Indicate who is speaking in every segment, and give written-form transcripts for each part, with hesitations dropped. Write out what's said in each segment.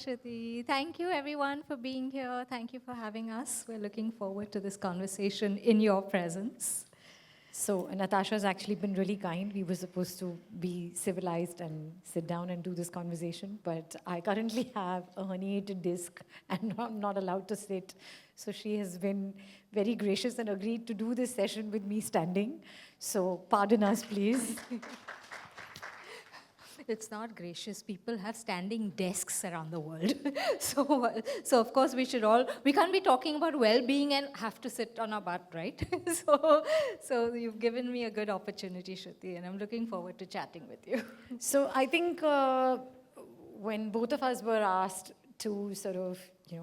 Speaker 1: Shruti. Thank you, everyone, for being here. Thank you for having us. We're looking forward to this conversation in your presence.
Speaker 2: So Natasha has actually been really kind. We were supposed to be civilized and sit down and do this conversation, but I currently have a herniated disc and I'm not allowed to sit. So she has been very gracious and agreed to do this session with me standing. So pardon us, please.
Speaker 1: It's not gracious. People have standing desks around the world. so of course, we can't be talking about well-being and have to sit on our butt, right? so you've given me a good opportunity, Shruti, and I'm looking forward to chatting with you.
Speaker 2: So I think when both of us were asked to sort of,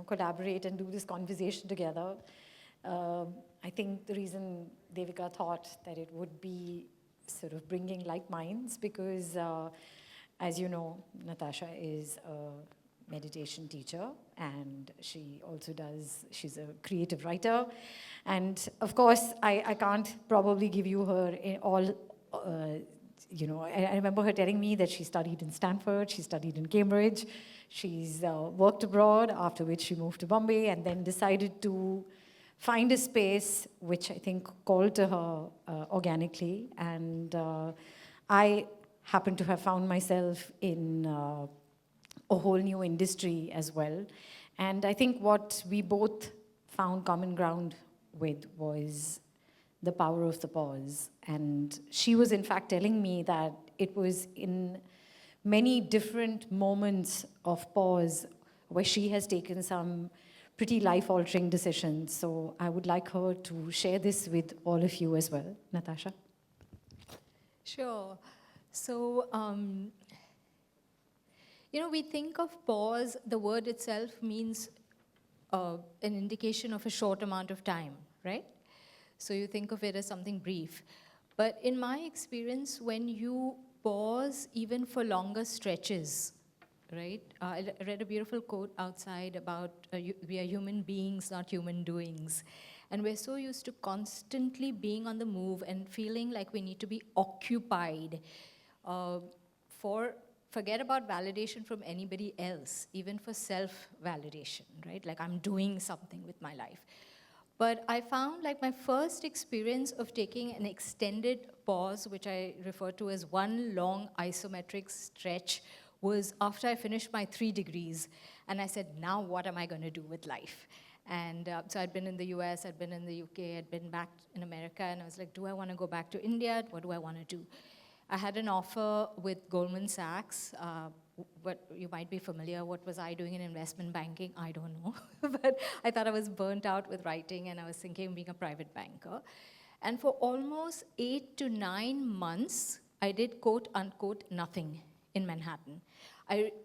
Speaker 2: collaborate and do this conversation together, I think the reason Devika thought that it would be sort of bringing like minds because as you know, Natasha is a meditation teacher and she also she's a creative writer. And of course, I can't probably give you her in all, I remember her telling me that she studied in Stanford, she studied in Cambridge, she's worked abroad, after which she moved to Bombay and then decided to find a space which I think called to her organically. And I happen to have found myself in a whole new industry as well. And I think what we both found common ground with was the power of the pause. And she was in fact telling me that it was in many different moments of pause where she has taken some pretty life-altering decisions. So I would like her to share this with all of you as well. Natasha?
Speaker 1: Sure. So, we think of pause, the word itself means an indication of a short amount of time, right? So you think of it as something brief. But in my experience, when you pause even for longer stretches, right? I read a beautiful quote outside about we are human beings, not human doings. And we're so used to constantly being on the move and feeling like we need to be occupied forget about validation from anybody else, even for self-validation, right? Like I'm doing something with my life. But I found like my first experience of taking an extended pause, which I refer to as one long isometric stretch, was after I finished my 3 degrees. And I said, now what am I going to do with life? And so I'd been in the US, I'd been in the UK, I'd been back in America, and I was like, do I want to go back to India? What do I want to do? I had an offer with Goldman Sachs. What you might be familiar, what was I doing in investment banking? I don't know. But I thought I was burnt out with writing, and I was thinking of being a private banker. And for almost 8 to 9 months, I did quote unquote nothing in Manhattan.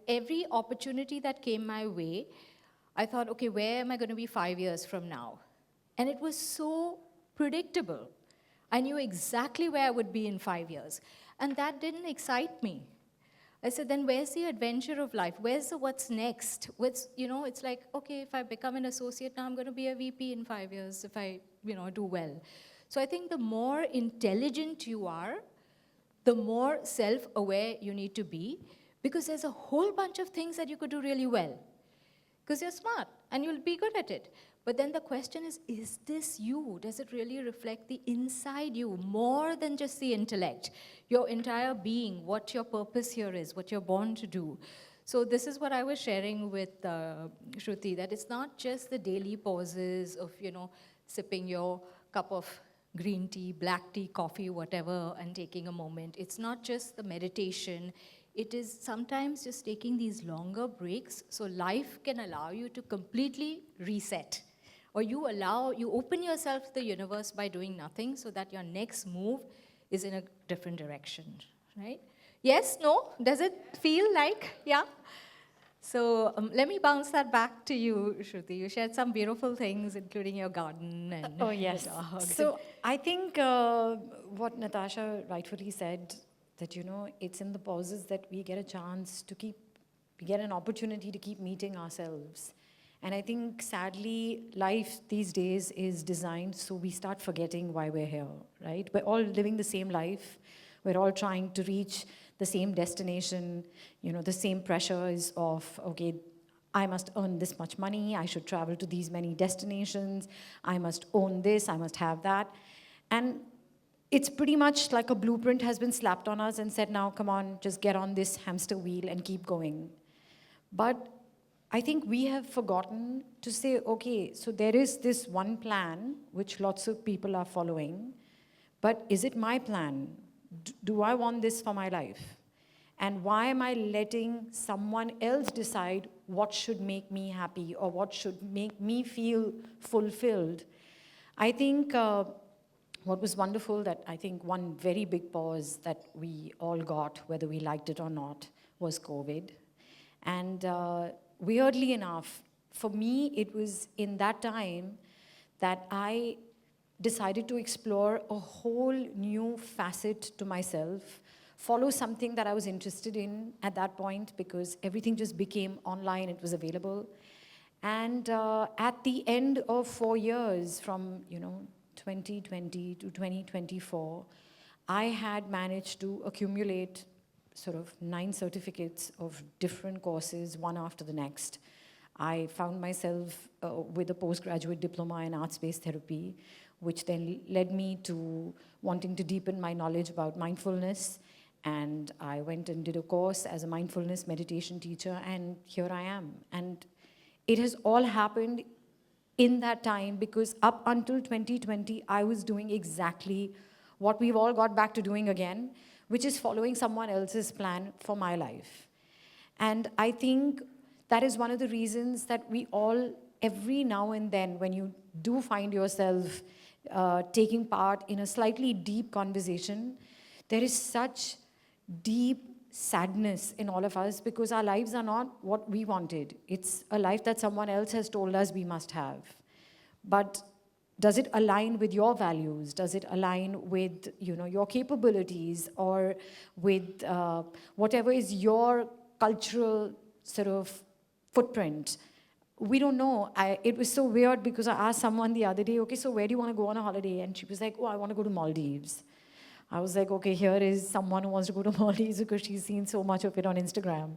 Speaker 1: Every opportunity that came my way, I thought, okay, where am I going to be 5 years from now? And it was so predictable. I knew exactly where I would be in 5 years. And that didn't excite me. I said, then where's the adventure of life? Where's the what's next? It's like, okay, if I become an associate now, I'm going to be a VP in 5 years if I, do well. So I think the more intelligent you are, the more self-aware you need to be, because there's a whole bunch of things that you could do really well. Because you're smart, and you'll be good at it. But then the question is this you? Does it really reflect the inside you, more than just the intellect? Your entire being, what your purpose here is, what you're born to do. So this is what I was sharing with Shruti, that it's not just the daily pauses of, sipping your cup of green tea, black tea, coffee, whatever, and taking a moment. It's not just the meditation. It is sometimes just taking these longer breaks so life can allow you to completely reset. Or you open yourself to the universe by doing nothing so that your next move is in a different direction, right? Yes, no? Does it feel like, yeah? So let me bounce that back to you, Shruti. You shared some beautiful things, including your garden and
Speaker 2: Oh, yes.
Speaker 1: the dog.
Speaker 2: So I think what Natasha rightfully said, that, it's in the pauses that we get a chance to we get an opportunity to keep meeting ourselves. And I think, sadly, life these days is designed so we start forgetting why we're here, right? We're all living the same life. We're all trying to reach the same destination, the same pressures of, okay, I must earn this much money, I should travel to these many destinations, I must own this, I must have that. And it's pretty much like a blueprint has been slapped on us and said, now come on, just get on this hamster wheel and keep going. But I think we have forgotten to say, okay, so there is this one plan which lots of people are following, but is it my plan? Do I want this for my life? And why am I letting someone else decide what should make me happy or what should make me feel fulfilled? I think what was wonderful, that I think one very big pause that we all got, whether we liked it or not, was COVID. And weirdly enough, for me, it was in that time that I decided to explore a whole new facet to myself, follow something that I was interested in at that point, because everything just became online, it was available. And at the end of 4 years, from 2020 to 2024, I had managed to accumulate sort of 9 certificates of different courses, one after the next. I found myself with a postgraduate diploma in arts-based therapy, which then led me to wanting to deepen my knowledge about mindfulness. And I went and did a course as a mindfulness meditation teacher, and here I am. And it has all happened in that time, because up until 2020, I was doing exactly what we've all got back to doing again, which is following someone else's plan for my life. And I think that is one of the reasons that we all, every now and then, when you do find yourself taking part in a slightly deep conversation, there is such deep sadness in all of us, because our lives are not what we wanted. It's a life that someone else has told us we must have. But does it align with your values? Does it align with your capabilities, or with whatever is your cultural sort of footprint? We don't know. It was so weird, because I asked someone the other day, okay, so where do you want to go on a holiday? And she was like, oh, I want to go to Maldives. I was like, okay, here is someone who wants to go to Maldives because she's seen so much of it on Instagram.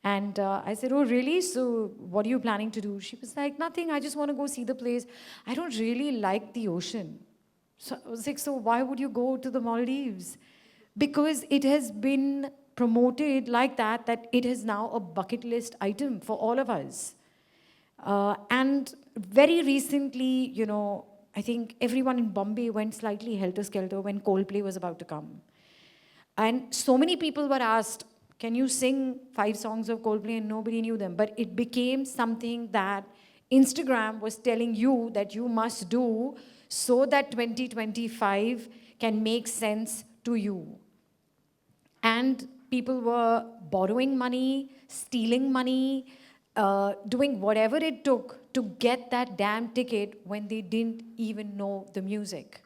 Speaker 2: And I said, oh, really? So what are you planning to do? She was like, nothing. I just want to go see the place. I don't really like the ocean. So I was like, so why would you go to the Maldives? Because it has been promoted like that, that it is now a bucket list item for all of us. And very recently, I think everyone in Bombay went slightly helter-skelter when Coldplay was about to come. And so many people were asked, can you sing 5 songs of Coldplay? And nobody knew them. But it became something that Instagram was telling you that you must do, so that 2025 can make sense to you. And people were borrowing money, stealing money, doing whatever it took to get that damn ticket when they didn't even know the music.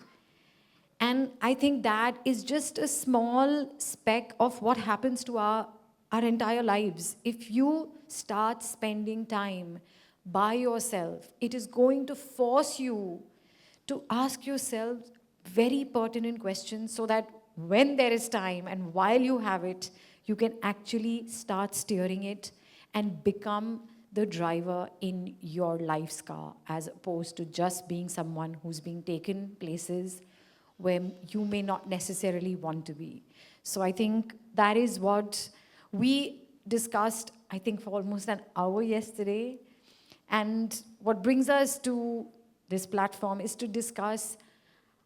Speaker 2: And I think that is just a small speck of what happens to our entire lives. If you start spending time by yourself, it is going to force you to ask yourself very pertinent questions, so that when there is time and while you have it, you can actually start steering it and become the driver in your life's car, as opposed to just being someone who's being taken places where you may not necessarily want to be. So I think that is what we discussed, I think, for almost an hour yesterday. And what brings us to this platform is to discuss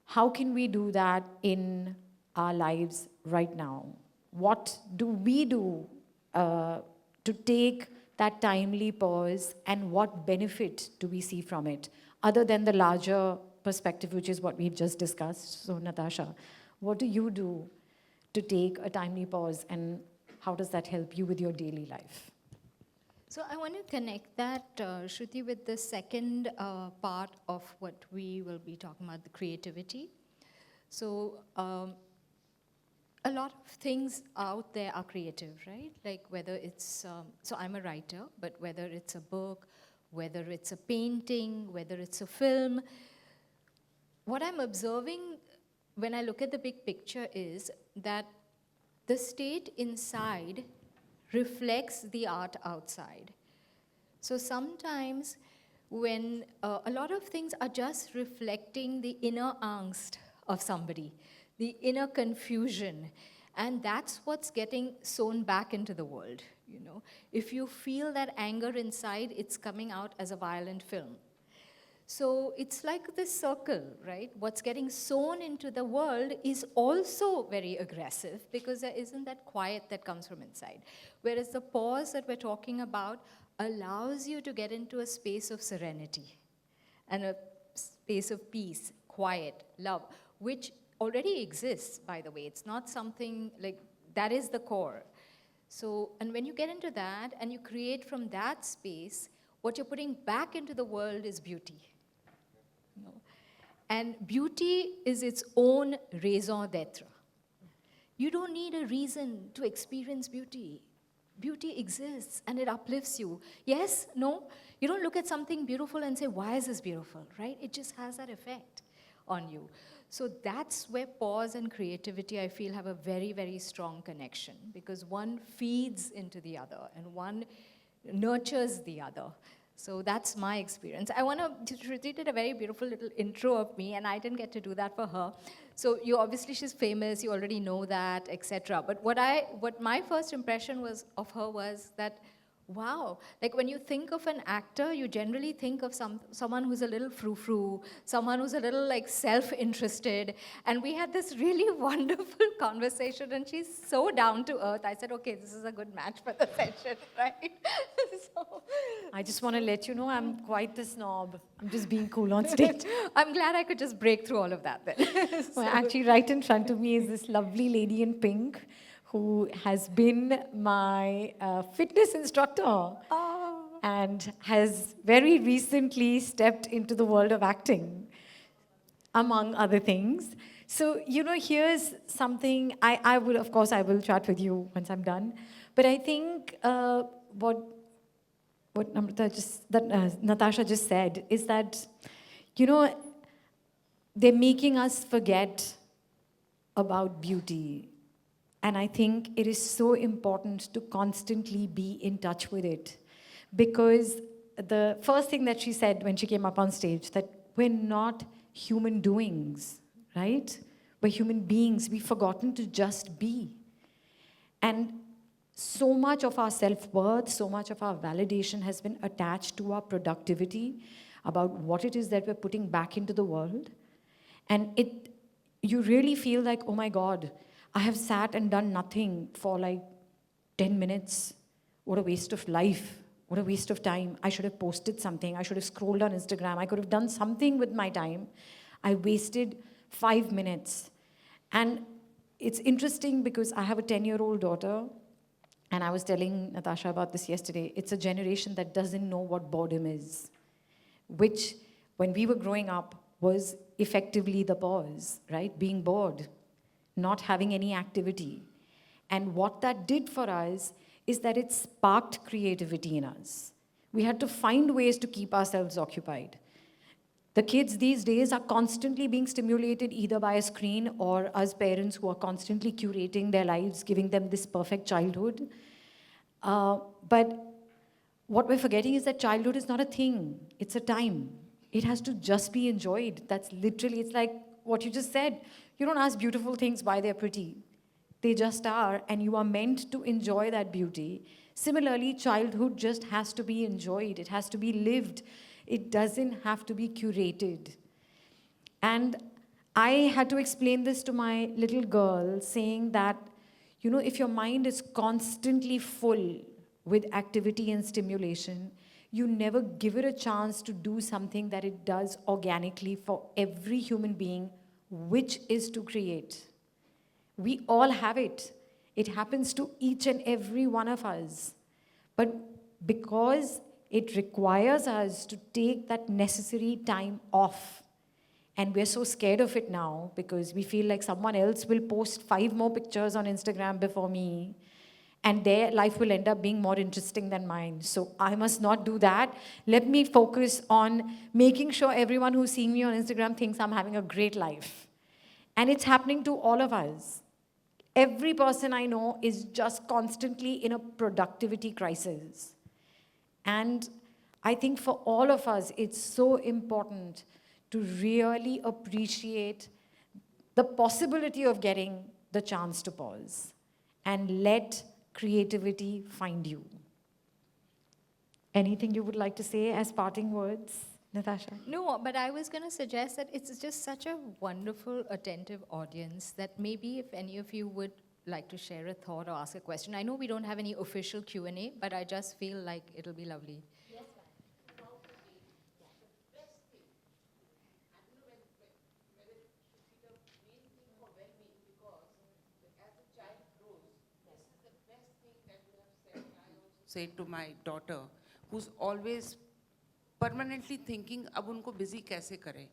Speaker 2: how can we do that in our lives right now. What do we do to take that timely pause, and what benefit do we see from it, other than the larger perspective, which is what we've just discussed? So Natasha, what do you do to take a timely pause, and how does that help you with your daily life?
Speaker 1: So I want to connect that, Shruti, with the second part of what we will be talking about, the creativity. So a lot of things out there are creative, right? Like whether it's, so I'm a writer, but whether it's a book, whether it's a painting, whether it's a film, what I'm observing when I look at the big picture is that the state inside reflects the art outside. So sometimes when a lot of things are just reflecting the inner angst of somebody, the inner confusion, and that's what's getting sewn back into the world, you know. If you feel that anger inside, it's coming out as a violent film. So it's like this circle, right? What's getting sown into the world is also very aggressive because there isn't that quiet that comes from inside. Whereas the pause that we're talking about allows you to get into a space of serenity and a space of peace, quiet, love, which already exists, by the way. It's not something like that is the core. So, and when you get into that and you create from that space, what you're putting back into the world is beauty. You know? And beauty is its own raison d'etre. You don't need a reason to experience beauty. Beauty exists and it uplifts you. Yes, no, you don't look at something beautiful and say, why is this beautiful, right? It just has that effect on you. So that's where pause and creativity, I feel, have a very, very strong connection because one feeds into the other and one nurtures the other. So that's my experience. I want to, Shruti did a very beautiful little intro of me, and I didn't get to do that for her. So you obviously she's famous, you already know that, etc. But what my first impression was of her was that, wow, like when you think of an actor, you generally think of someone who's a little frou-frou, someone who's a little like self-interested. And we had this really wonderful conversation, and she's so down to earth. I said, okay, this is a good match for the session, right? So,
Speaker 2: I just want to let you know I'm quite the snob. I'm just being cool on stage.
Speaker 1: I'm glad I could just break through all of that then.
Speaker 2: Well, actually, right in front of me is this lovely lady in pink who has been my fitness instructor and has very recently stepped into the world of acting, among other things. So, you know, here's something I will, of course, I will chat with you once I'm done. But I think what Natasha just said is that, you know, they're making us forget about beauty. And I think it is so important to constantly be in touch with it. Because the first thing that she said when she came up on stage, that we're not human doings, right? We're human beings. We've forgotten to just be. And so much of our self-worth, so much of our validation has been attached to our productivity, about what it is that we're putting back into the world. And you really feel like, oh my God, I have sat and done nothing for like 10 minutes. What a waste of life. What a waste of time. I should have posted something. I should have scrolled on Instagram. I could have done something with my time. I wasted 5 minutes. And it's interesting because I have a 10-year-old daughter, and I was telling Natasha about this yesterday. It's a generation that doesn't know what boredom is, which when we were growing up was effectively the pause, right? Being bored, not having any activity. And what that did for us is that it sparked creativity in us. We had to find ways to keep ourselves occupied. The kids these days are constantly being stimulated either by a screen or us parents who are constantly curating their lives, giving them this perfect childhood. But what we're forgetting is that childhood is not a thing, it's a time. It has to just be enjoyed. That's literally, it's like what you just said. You don't ask beautiful things why they're pretty. They just are, and you are meant to enjoy that beauty. Similarly, childhood just has to be enjoyed. It has to be lived. It doesn't have to be curated. And I had to explain this to my little girl, saying that, you know, if your mind is constantly full with activity and stimulation, you never give it a chance to do something that it does organically for every human being, which is to create. We all have it. It happens to each and every one of us. But because it requires us to take that necessary time off, and we're so scared of it now because we feel like someone else will post 5 more pictures on Instagram before me, and their life will end up being more interesting than mine. So I must not do that. Let me focus on making sure everyone who's seeing me on Instagram thinks I'm having a great life. And it's happening to all of us. Every person I know is just constantly in a productivity crisis. And I think for all of us, it's so important to really appreciate the possibility of getting the chance to pause and let creativity find you. Anything you would like to say as parting words, Natasha?
Speaker 1: No, but I was going to suggest that it's just such a wonderful, attentive audience that maybe if any of you would like to share a thought or ask a question. I know we don't have any official Q&A, but I just feel like it'll be lovely.
Speaker 3: Say to my daughter, who's always permanently thinking, अब उनको busy कैसे करें?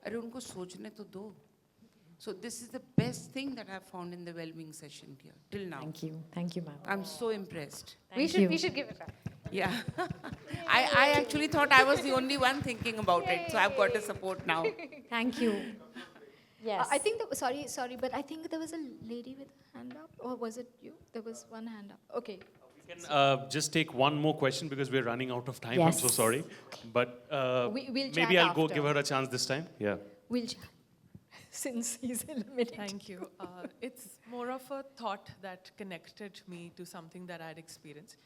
Speaker 3: अरे उनको सोचने तो दो. So this is the best thing that I've found in the well-being session here till now.
Speaker 2: Thank you, ma'am.
Speaker 3: I'm so impressed.
Speaker 1: We should give it back.
Speaker 3: Yeah, I actually thought I was the only one thinking about it, so I've got a support now.
Speaker 2: Thank you. Yes.
Speaker 1: I think that, sorry, but I think there was a lady with a hand up, or was it you? There was one hand up. Okay.
Speaker 4: We can just take one more question because we're running out of time.
Speaker 2: Yes.
Speaker 4: I'm so sorry. But
Speaker 1: We'll chat
Speaker 4: maybe I'll go
Speaker 1: after.
Speaker 4: give her a chance this time. Yeah.
Speaker 1: We'll chat. Since he's eliminated.
Speaker 5: Thank you. It's more of a thought that connected me to something that I had experienced.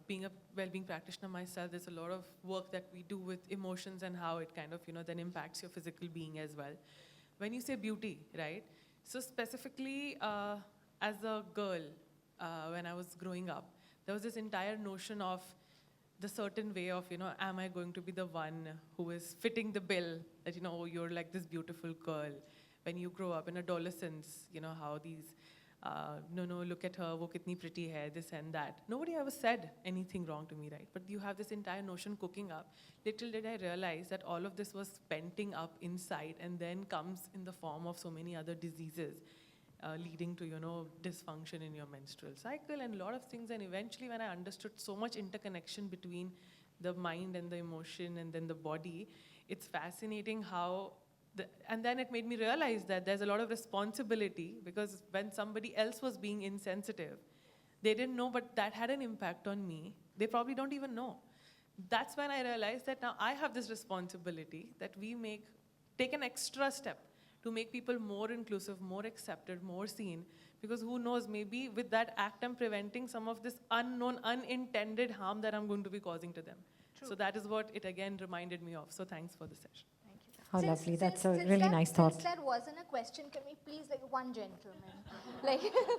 Speaker 5: Being a well-being practitioner myself, there's a lot of work that we do with emotions and how it kind of, then impacts your physical being as well. When you say beauty, right? So specifically, as a girl, when I was growing up, there was this entire notion of the certain way of, am I going to be the one who is fitting the bill that, oh, you're like this beautiful girl. When you grow up in adolescence, how these, no, look at her, wo kitni pretty hai, this and that. Nobody ever said anything wrong to me, right? But you have this entire notion cooking up. Little did I realize that all of this was penting up inside and then comes in the form of so many other diseases. Leading to, dysfunction in your menstrual cycle and a lot of things. And eventually when I understood so much interconnection between the mind and the emotion and then the body, it's fascinating how, and then it made me realize that there's a lot of responsibility because when somebody else was being insensitive, they didn't know, but that had an impact on me. They probably don't even know. That's when I realized that now I have this responsibility that we take an extra step to make people more inclusive, more accepted, more seen. Because who knows, maybe with that act I'm preventing some of this unknown, unintended harm that I'm going to be causing to them. True. So that is what it again reminded me of. So thanks for the session.
Speaker 1: Thank you.
Speaker 2: How lovely. That's a really nice thought.
Speaker 1: Since that wasn't a question, can we please, one gentleman?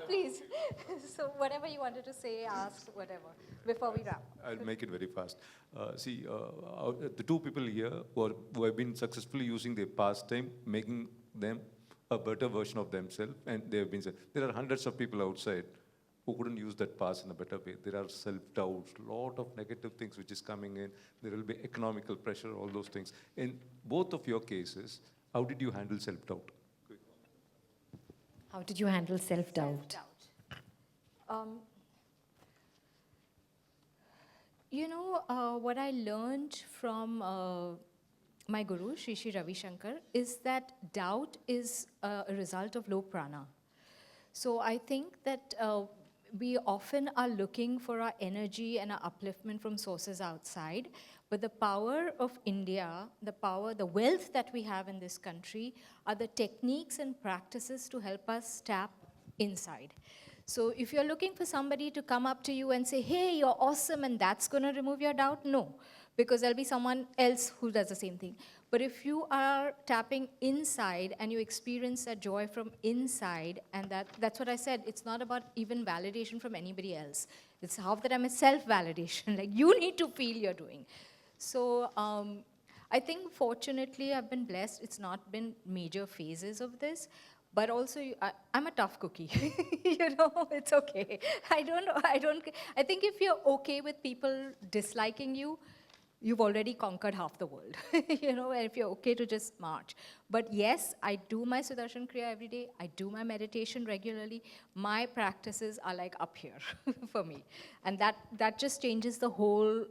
Speaker 1: Please. So whatever you wanted to say, ask, whatever, before we wrap.
Speaker 6: I'll make it very fast. The two people here who have been successfully using their pastime, making them a better version of themselves, and they have been said. There are hundreds of people outside who couldn't use that past in a better way. There are self-doubts, lot of negative things which is coming in. There will be economical pressure, all those things. In both of your cases, how did you handle self-doubt?
Speaker 2: How did you handle self-doubt?
Speaker 1: What I learned from my guru, Shri Ravi Shankar, is that doubt is a result of low prana. So I think that we often are looking for our energy and our upliftment from sources outside, but the power of India, the wealth that we have in this country are the techniques and practices to help us tap inside. So if you're looking for somebody to come up to you and say, hey, you're awesome, and that's going to remove your doubt, no, because there'll be someone else who does the same thing. But if you are tapping inside and you experience that joy from inside, and that's what I said, it's not about even validation from anybody else. It's half the time it's self-validation, like you need to feel you're doing. So I think fortunately I've been blessed. It's not been major phases of this. But also, I'm a tough cookie. It's okay. I think if you're okay with people disliking you, you've already conquered half the world. And if you're okay to just march. But yes, I do my Sudarshan Kriya every day. I do my meditation regularly. My practices are like up here for me. And that just changes the whole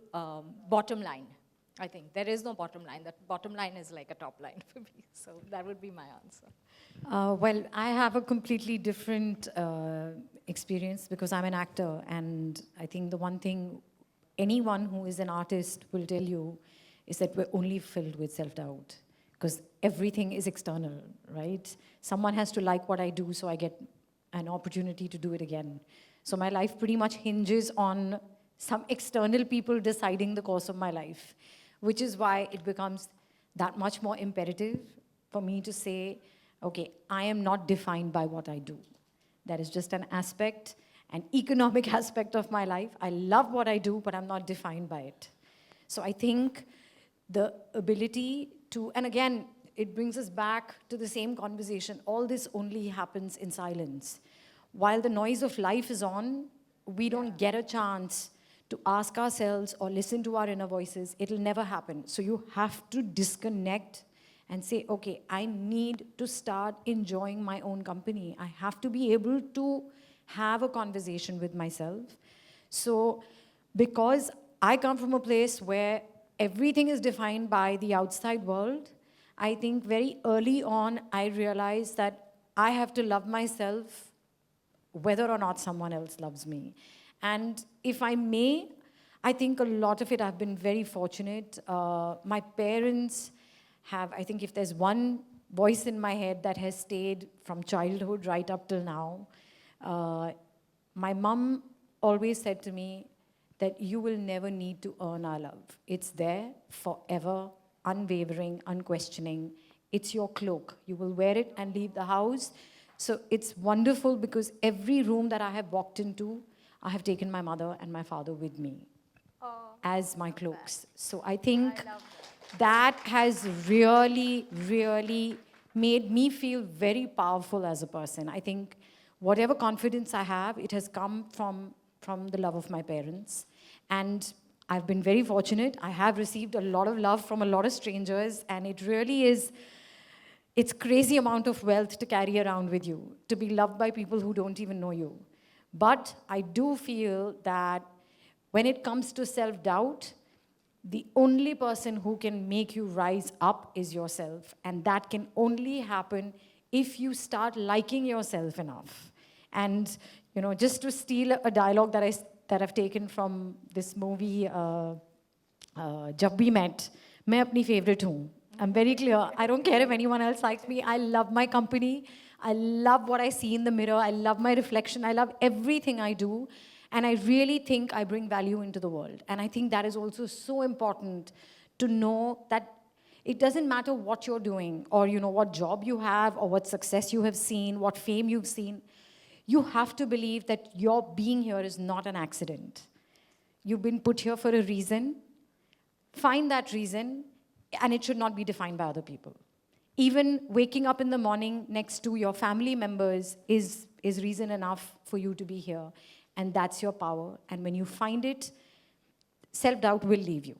Speaker 1: bottom line. I think there is no bottom line. That bottom line is like a top line for me. So that would be my answer.
Speaker 2: Well, I have a completely different experience because I'm an actor, and I think the one thing anyone who is an artist will tell you is that we're only filled with self-doubt because everything is external, right? Someone has to like what I do so I get an opportunity to do it again. So my life pretty much hinges on some external people deciding the course of my life, which is why it becomes that much more imperative for me to say, okay, I am not defined by what I do. That is just an aspect, an economic aspect of my life. I love what I do, but I'm not defined by it. So I think the ability to, and again, it brings us back to the same conversation. All this only happens in silence. While the noise of life is on, we don't get a chance to ask ourselves or listen to our inner voices. It'll never happen. So you have to disconnect and say, okay, I need to start enjoying my own company. I have to be able to have a conversation with myself. So because I come from a place where everything is defined by the outside world, I think very early on, I realized that I have to love myself whether or not someone else loves me. And if I may, I think a lot of it, I've been very fortunate. My parents have, I think if there's one voice in my head that has stayed from childhood right up till now, my mom always said to me that you will never need to earn our love. It's there forever, unwavering, unquestioning. It's your cloak. You will wear it and leave the house. So it's wonderful because every room that I have walked into, I have taken my mother and my father with me as my cloaks. So I think that has really, really made me feel very powerful as a person. I think whatever confidence I have, it has come from the love of my parents. And I've been very fortunate. I have received a lot of love from a lot of strangers, and it really is, it's crazy amount of wealth to carry around with you, to be loved by people who don't even know you. But I do feel that when it comes to self-doubt, the only person who can make you rise up is yourself. And that can only happen if you start liking yourself enough. And, you know, just to steal a dialogue that I've taken from this movie, Jab Bhi Met, मैं अपनी favorite हूँ. I'm very clear. I don't care if anyone else likes me. I love my company. I love what I see in the mirror. I love my reflection. I love everything I do. And I really think I bring value into the world. And I think that is also so important to know that it doesn't matter what you're doing or, you know, what job you have or what success you have seen, what fame you've seen. You have to believe that your being here is not an accident. You've been put here for a reason. Find that reason, and it should not be defined by other people. Even waking up in the morning next to your family members is reason enough for you to be here. And that's your power. And when you find it, self-doubt will leave you.